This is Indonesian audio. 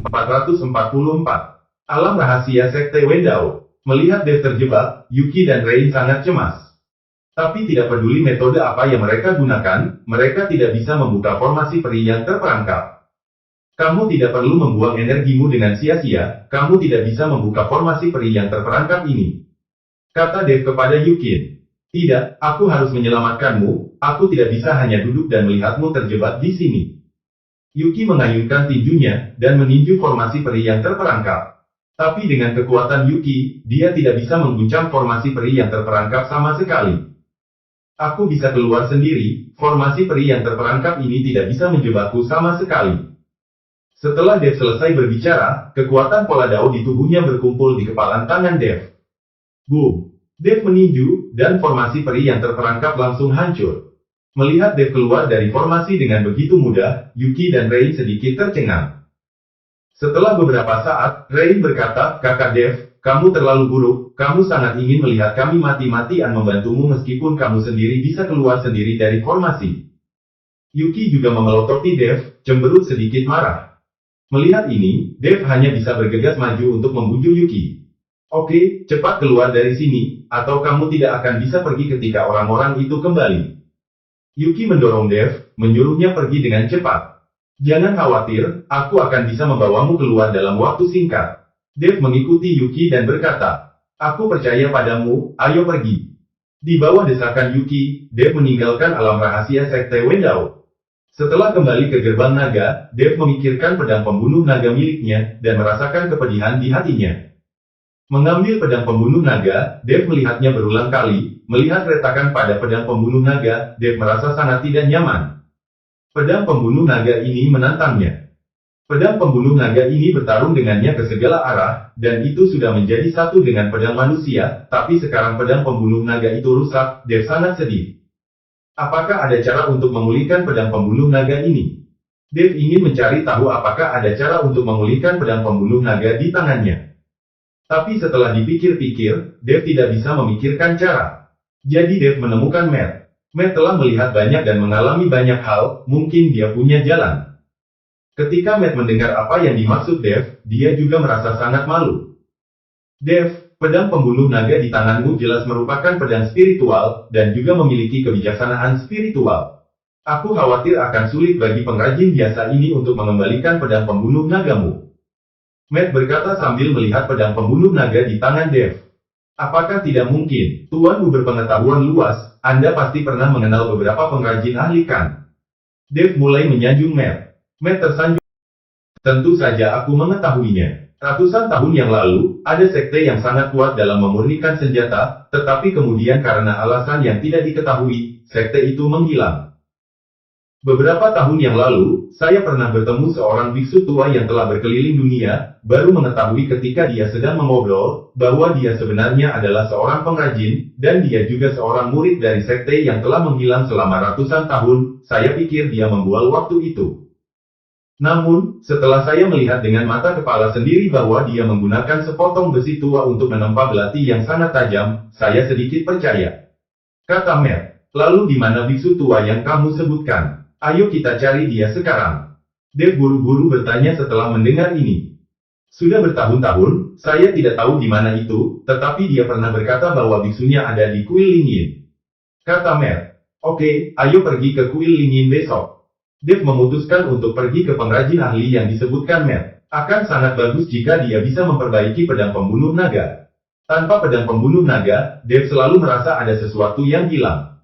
444. Alam rahasia Sekte Wendao. Melihat Dev terjebak, Yuki dan Rain sangat cemas. Tapi tidak peduli metode apa yang mereka gunakan, mereka tidak bisa membuka formasi peri yang terperangkap. Kamu tidak perlu membuang energimu dengan sia-sia, kamu tidak bisa membuka formasi peri yang terperangkap ini. Kata Dev kepada Yukin. Tidak, aku harus menyelamatkanmu, aku tidak bisa hanya duduk dan melihatmu terjebak di sini. Yuki mengayunkan tinjunya, dan meninju formasi peri yang terperangkap. Tapi dengan kekuatan Yuki, dia tidak bisa mengguncang formasi peri yang terperangkap sama sekali. Aku bisa keluar sendiri, formasi peri yang terperangkap ini tidak bisa menjebakku sama sekali. Setelah Dev selesai berbicara, kekuatan pola Dao di tubuhnya berkumpul di kepalan tangan Dev. Boom! Dev meninju, dan formasi peri yang terperangkap langsung hancur. Melihat Dev keluar dari formasi dengan begitu mudah, Yuki dan Rain sedikit tercengang. Setelah beberapa saat, Rain berkata, Kakak Dev, kamu terlalu buruk, kamu sangat ingin melihat kami mati-matian membantumu meskipun kamu sendiri bisa keluar sendiri dari formasi. Yuki juga memelototi Dev, cemberut sedikit marah. Melihat ini, Dev hanya bisa bergegas maju untuk membujuk Yuki. Oke, cepat keluar dari sini, atau kamu tidak akan bisa pergi ketika orang-orang itu kembali. Yuki mendorong Dev, menyuruhnya pergi dengan cepat. Jangan khawatir, aku akan bisa membawamu keluar dalam waktu singkat. Dev mengikuti Yuki dan berkata, aku percaya padamu, ayo pergi. Di bawah desakan Yuki, Dev meninggalkan alam rahasia Sekte Wendao. Setelah kembali ke gerbang naga, Dev memikirkan pedang pembunuh naga miliknya, dan merasakan kepedihan di hatinya. Mengambil pedang pembunuh naga, Dev melihatnya berulang kali. Melihat retakan pada pedang pembunuh naga, Dev merasa sangat tidak nyaman. Pedang pembunuh naga ini menantangnya. Pedang pembunuh naga ini bertarung dengannya ke segala arah, dan itu sudah menjadi satu dengan pedang manusia, tapi sekarang pedang pembunuh naga itu rusak, Dev sangat sedih. Apakah ada cara untuk memulihkan pedang pembunuh naga ini? Dev ingin mencari tahu apakah ada cara untuk memulihkan pedang pembunuh naga di tangannya. Tapi setelah dipikir-pikir, Dev tidak bisa memikirkan cara. Jadi Dev menemukan Matt. Matt telah melihat banyak dan mengalami banyak hal, mungkin dia punya jalan. Ketika Matt mendengar apa yang dimaksud Dev, dia juga merasa sangat malu. Dev, pedang pembunuh naga di tanganmu jelas merupakan pedang spiritual, dan juga memiliki kebijaksanaan spiritual. Aku khawatir akan sulit bagi pengrajin biasa ini untuk mengembalikan pedang pembunuh nagamu. Matt berkata sambil melihat pedang pembunuh naga di tangan Dev. Apakah tidak mungkin, Tuanmu berpengetahuan luas, Anda pasti pernah mengenal beberapa pengrajin ahli kan? Dev mulai menyanjung Matt. Matt tersanjung. Tentu saja aku mengetahuinya. Ratusan tahun yang lalu, ada sekte yang sangat kuat dalam memurnikan senjata, tetapi kemudian karena alasan yang tidak diketahui, sekte itu menghilang. Beberapa tahun yang lalu, saya pernah bertemu seorang biksu tua yang telah berkeliling dunia, baru mengetahui ketika dia sedang mengobrol, bahwa dia sebenarnya adalah seorang pengrajin, dan dia juga seorang murid dari sekte yang telah menghilang selama ratusan tahun, saya pikir dia membual waktu itu. Namun, setelah saya melihat dengan mata kepala sendiri bahwa dia menggunakan sepotong besi tua untuk menempa belati yang sangat tajam, saya sedikit percaya. Kata Matt, lalu di mana biksu tua yang kamu sebutkan? Ayo kita cari dia sekarang. Dev buru-buru bertanya setelah mendengar ini. Sudah bertahun-tahun, saya tidak tahu di mana itu, tetapi dia pernah berkata bahwa biksunya ada di Kuil Lingyin. Kata Matt, oke, ayo pergi ke Kuil Lingyin besok. Dev memutuskan untuk pergi ke pengrajin ahli yang disebutkan Matt. Akan sangat bagus jika dia bisa memperbaiki pedang pembunuh naga. Tanpa pedang pembunuh naga, Dev selalu merasa ada sesuatu yang hilang.